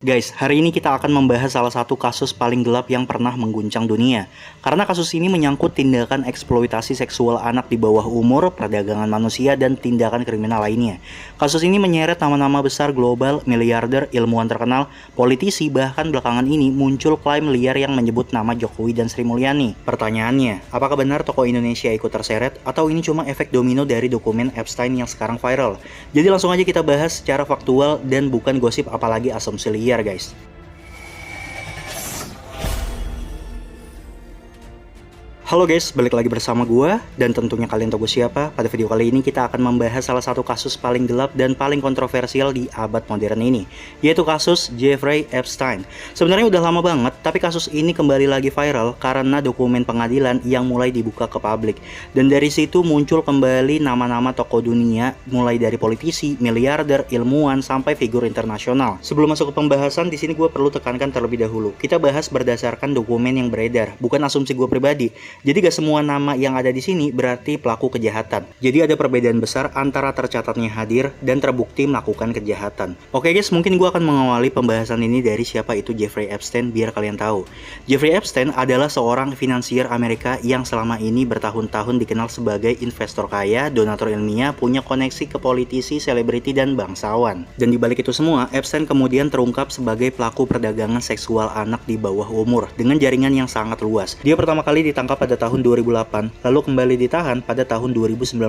Guys, hari ini kita akan membahas salah satu kasus paling gelap yang pernah mengguncang dunia. Karena kasus ini menyangkut tindakan eksploitasi seksual anak di bawah umur, perdagangan manusia, dan tindakan kriminal lainnya. Kasus ini menyeret nama-nama besar global, miliarder, ilmuwan terkenal, politisi, bahkan belakangan ini muncul klaim liar yang menyebut nama Jokowi dan Sri Mulyani. Pertanyaannya, apakah benar tokoh Indonesia ikut terseret, atau ini cuma efek domino dari dokumen Epstein yang sekarang viral? Jadi langsung aja kita bahas secara faktual dan bukan gosip apalagi asumsi liar. Guys. Halo guys, balik lagi bersama gua dan tentunya kalian tahu gue siapa. Pada video kali ini kita akan membahas salah satu kasus paling gelap dan paling kontroversial di abad modern ini, yaitu kasus Jeffrey Epstein. Sebenarnya udah lama banget, tapi kasus ini kembali lagi viral karena dokumen pengadilan yang mulai dibuka ke publik. Dan dari situ muncul kembali nama-nama tokoh dunia, mulai dari politisi, miliarder, ilmuwan, sampai figur internasional. Sebelum masuk ke pembahasan, di sini gue perlu tekankan terlebih dahulu. Kita bahas berdasarkan dokumen yang beredar, bukan asumsi gue pribadi. Jadi gak semua nama yang ada di sini berarti pelaku kejahatan. Jadi ada perbedaan besar antara tercatatnya hadir dan terbukti melakukan kejahatan. Oke guys, mungkin gue akan mengawali pembahasan ini dari siapa itu Jeffrey Epstein biar kalian tahu. Jeffrey Epstein adalah seorang finansier Amerika yang selama ini bertahun-tahun dikenal sebagai investor kaya, donatur ilmiah, punya koneksi ke politisi, selebriti, dan bangsawan. Dan dibalik itu semua, Epstein kemudian terungkap sebagai pelaku perdagangan seksual anak di bawah umur dengan jaringan yang sangat luas. Dia pertama kali ditangkap pada tahun 2008, lalu kembali ditahan pada tahun 2019.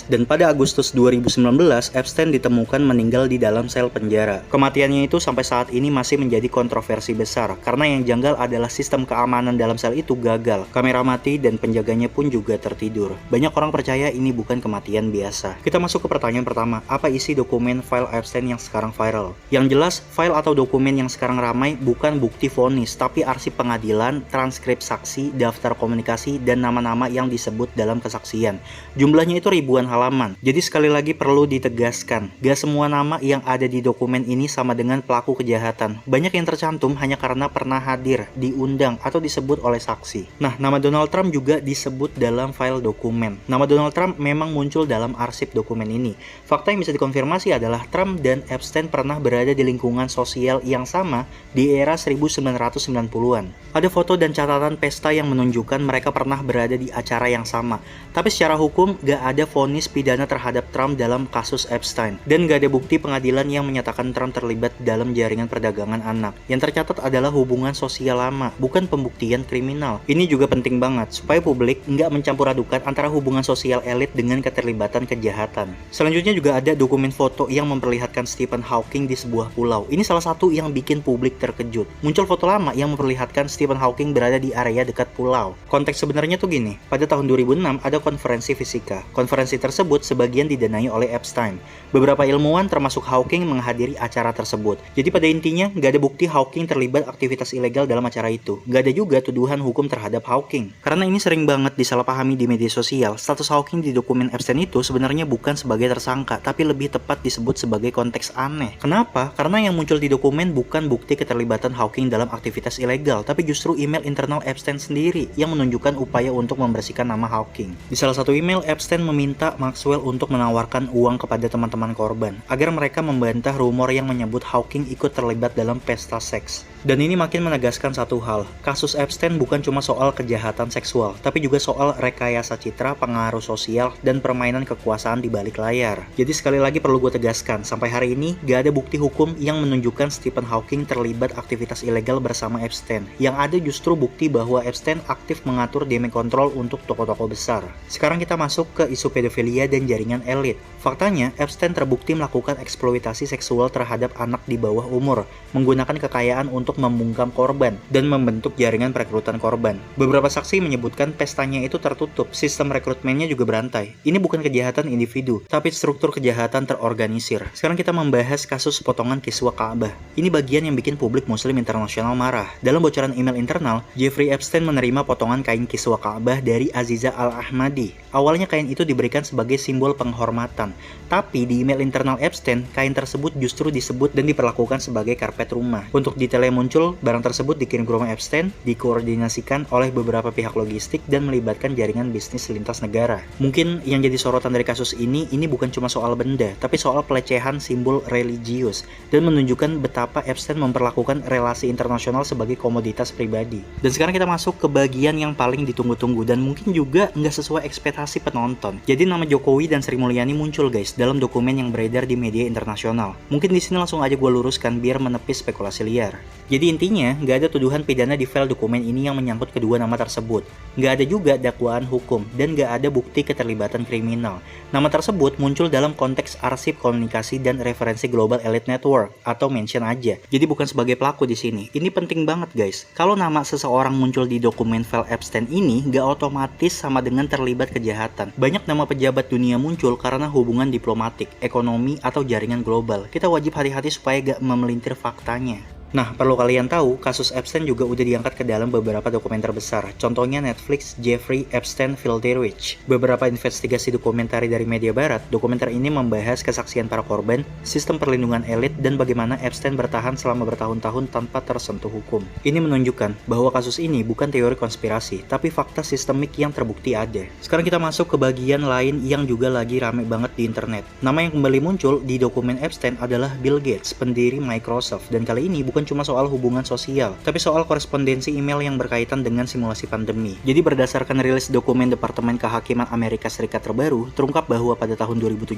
Dan pada Agustus 2019, Epstein ditemukan meninggal di dalam sel penjara. Kematiannya itu sampai saat ini masih menjadi kontroversi besar, karena yang janggal adalah sistem keamanan dalam sel itu gagal. Kamera mati dan penjaganya pun juga tertidur. Banyak orang percaya ini bukan kematian biasa. Kita masuk ke pertanyaan pertama, apa isi dokumen file Epstein yang sekarang viral? Yang jelas, file atau dokumen yang sekarang ramai bukan bukti vonis, tapi arsip pengadilan, transkrip saksi, daftar komunikasi, dan nama-nama yang disebut dalam kesaksian. Jumlahnya itu ribuan halaman. Jadi sekali lagi perlu ditegaskan, gak semua nama yang ada di dokumen ini sama dengan pelaku kejahatan. Banyak yang tercantum hanya karena pernah hadir, diundang, atau disebut oleh saksi. Nah, nama Donald Trump juga disebut dalam file dokumen. Nama Donald Trump memang muncul dalam arsip dokumen ini. Fakta yang bisa dikonfirmasi adalah Trump dan Epstein pernah berada di lingkungan sosial yang sama di era 1990-an. Ada foto dan catatan pesta yang menunjukkan mereka pernah berada di acara yang sama. Tapi secara hukum gak ada vonis pidana terhadap Trump dalam kasus Epstein. Dan gak ada bukti pengadilan yang menyatakan Trump terlibat dalam jaringan perdagangan anak. Yang tercatat adalah hubungan sosial lama, bukan pembuktian kriminal. Ini juga penting banget, supaya publik gak mencampur adukan antara hubungan sosial elit dengan keterlibatan kejahatan. Selanjutnya juga ada dokumen foto yang memperlihatkan Stephen Hawking di sebuah pulau. Ini salah satu yang bikin publik terkejut. Muncul foto lama yang memperlihatkan Stephen Hawking berada di area dekat pulau. Konteks sebenarnya tuh gini, pada tahun 2006 ada konferensi fisika. Konferensi tersebut sebagian didanai oleh Epstein. Beberapa ilmuwan termasuk Hawking menghadiri acara tersebut. Jadi pada intinya gak ada bukti Hawking terlibat aktivitas ilegal dalam acara itu. Gak ada juga tuduhan hukum terhadap Hawking. Karena ini sering banget disalahpahami di media sosial, status Hawking di dokumen Epstein itu sebenarnya bukan sebagai tersangka, tapi lebih tepat disebut sebagai konteks aneh. Kenapa? Karena yang muncul di dokumen bukan bukti keterlibatan Hawking dalam aktivitas ilegal, tapi justru email internal Epstein sendiri yang menunjukkan upaya untuk membersihkan nama Hawking. Di salah satu email, Epstein meminta Maxwell untuk menawarkan uang kepada teman-teman korban agar mereka membantah rumor yang menyebut Hawking ikut terlibat dalam pesta seks. Dan ini makin menegaskan satu hal, kasus Epstein bukan cuma soal kejahatan seksual, tapi juga soal rekayasa citra, pengaruh sosial, dan permainan kekuasaan di balik layar. Jadi sekali lagi perlu gue tegaskan, sampai hari ini gak ada bukti hukum yang menunjukkan Stephen Hawking terlibat aktivitas ilegal bersama Epstein. Yang ada justru bukti bahwa Epstein aktif mengatur damage control untuk tokoh-tokoh besar. Sekarang kita masuk ke isu pedofilia dan jaringan elit. Faktanya, Epstein terbukti melakukan eksploitasi seksual terhadap anak di bawah umur, menggunakan kekayaan untuk membungkam korban dan membentuk jaringan perekrutan korban. Beberapa saksi menyebutkan pestanya itu tertutup, sistem rekrutmennya juga berantai. Ini bukan kejahatan individu, tapi struktur kejahatan terorganisir. Sekarang kita membahas kasus potongan kiswah Ka'bah. Ini bagian yang bikin publik muslim internasional marah. Dalam bocoran email internal, Jeffrey Epstein menerima potongan kain kiswah Ka'bah dari Aziza Al-Ahmadi. Awalnya kain itu diberikan sebagai simbol penghormatan, tapi di email internal Epstein, kain tersebut justru disebut dan diperlakukan sebagai karpet rumah. Untuk detailnya muncul, barang tersebut dikirim ke rumah Epstein, dikoordinasikan oleh beberapa pihak logistik dan melibatkan jaringan bisnis lintas negara. Mungkin yang jadi sorotan dari kasus ini bukan cuma soal benda, tapi soal pelecehan simbol religius dan menunjukkan betapa Epstein memperlakukan relasi internasional sebagai komoditas pribadi. Dan sekarang kita masuk ke bagian yang paling ditunggu-tunggu dan mungkin juga nggak sesuai ekspektasi penonton. Jadi nama Jokowi dan Sri Mulyani muncul guys dalam dokumen yang beredar di media internasional. Mungkin di sini langsung aja gue luruskan biar menepis spekulasi liar. Jadi intinya, nggak ada tuduhan pidana di file dokumen ini yang menyangkut kedua nama tersebut. Nggak ada juga dakwaan hukum, dan nggak ada bukti keterlibatan kriminal. Nama tersebut muncul dalam konteks arsip komunikasi dan referensi Global Elite Network, atau mention aja. Jadi bukan sebagai pelaku di sini. Ini penting banget guys. Kalau nama seseorang muncul di dokumen file Epstein ini, nggak otomatis sama dengan terlibat kejahatan. Banyak nama pejabat dunia muncul karena hubungan diplomatik, ekonomi, atau jaringan global. Kita wajib hati-hati supaya nggak memelintir faktanya. Nah, perlu kalian tahu, kasus Epstein juga udah diangkat ke dalam beberapa dokumenter besar. Contohnya Netflix, Jeffrey Epstein Filterwich. Beberapa investigasi dokumentari dari media barat, dokumenter ini membahas kesaksian para korban, sistem perlindungan elit, dan bagaimana Epstein bertahan selama bertahun-tahun tanpa tersentuh hukum. Ini menunjukkan bahwa kasus ini bukan teori konspirasi, tapi fakta sistemik yang terbukti ada. Sekarang kita masuk ke bagian lain yang juga lagi rame banget di internet. Nama yang kembali muncul di dokumen Epstein adalah Bill Gates, pendiri Microsoft, dan kali ini bukan cuma soal hubungan sosial, tapi soal korespondensi email yang berkaitan dengan simulasi pandemi. Jadi berdasarkan rilis dokumen Departemen Kehakiman Amerika Serikat terbaru, terungkap bahwa pada tahun 2017,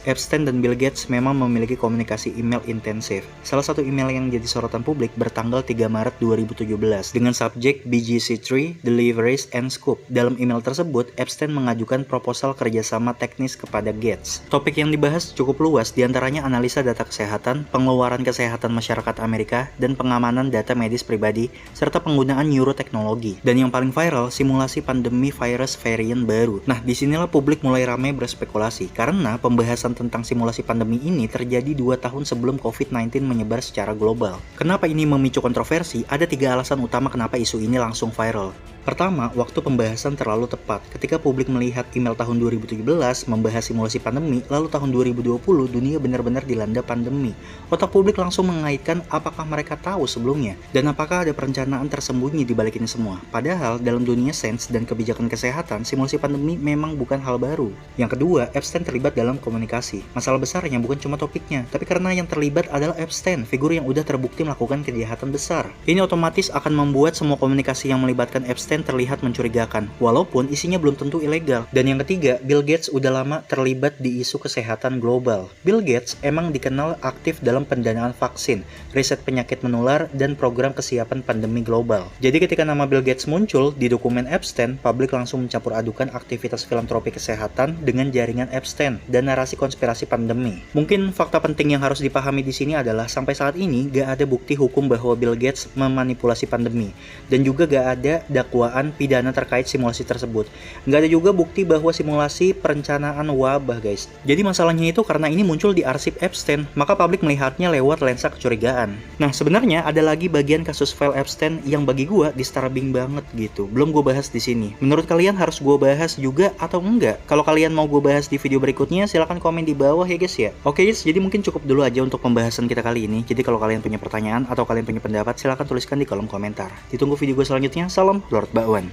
Epstein dan Bill Gates memang memiliki komunikasi email intensif. Salah satu email yang jadi sorotan publik bertanggal 3 Maret 2017 dengan subjek BGC3, Deliveries and Scoop. Dalam email tersebut, Epstein mengajukan proposal kerjasama teknis kepada Gates. Topik yang dibahas cukup luas, diantaranya analisa data kesehatan, pengeluaran kesehatan masyarakat Amerika, dan pengamanan data medis pribadi, serta penggunaan neuroteknologi. Dan yang paling viral, simulasi pandemi virus varian baru. Nah, disinilah publik mulai ramai berspekulasi, karena pembahasan tentang simulasi pandemi ini terjadi 2 tahun sebelum COVID-19 menyebar secara global. Kenapa ini memicu kontroversi? Ada 3 alasan utama kenapa isu ini langsung viral. Pertama, waktu pembahasan terlalu tepat. Ketika publik melihat email tahun 2017 membahas simulasi pandemi, lalu tahun 2020 dunia benar-benar dilanda pandemi. Otak publik langsung mengaitkan apakah mereka tahu sebelumnya, dan apakah ada perencanaan tersembunyi di balik ini semua. Padahal, dalam dunia sains dan kebijakan kesehatan, simulasi pandemi memang bukan hal baru. Yang kedua, Epstein terlibat dalam komunikasi. Masalah besarnya bukan cuma topiknya, tapi karena yang terlibat adalah Epstein, figur yang udah terbukti melakukan kejahatan besar. Ini otomatis akan membuat semua komunikasi yang melibatkan Epstein terlihat mencurigakan, walaupun isinya belum tentu ilegal. Dan yang ketiga, Bill Gates udah lama terlibat di isu kesehatan global. Bill Gates emang dikenal aktif dalam pendanaan vaksin, riset penyakit menular, dan program kesiapan pandemi global. Jadi ketika nama Bill Gates muncul di dokumen Epstein, publik langsung mencampur adukan aktivitas filantropi kesehatan dengan jaringan Epstein dan narasi konspirasi pandemi. Mungkin fakta penting yang harus dipahami di sini adalah sampai saat ini gak ada bukti hukum bahwa Bill Gates memanipulasi pandemi, dan juga gak ada dakwaan pidana terkait simulasi tersebut. Nggak ada juga bukti bahwa simulasi perencanaan wabah guys. Jadi masalahnya itu karena ini muncul di arsip Epstein, maka publik melihatnya lewat lensa kecurigaan. Nah, sebenarnya ada lagi bagian kasus file Epstein yang bagi gua disturbing banget gitu. Belum gua bahas di sini. Menurut kalian harus gua bahas juga atau enggak? Kalau kalian mau gua bahas di video berikutnya, silahkan komen di bawah ya guys ya. Oke guys, jadi mungkin cukup dulu aja untuk pembahasan kita kali ini. Jadi kalau kalian punya pertanyaan atau kalian punya pendapat, silahkan tuliskan di kolom komentar. Ditunggu video gue selanjutnya. Salam Lord Bakwan.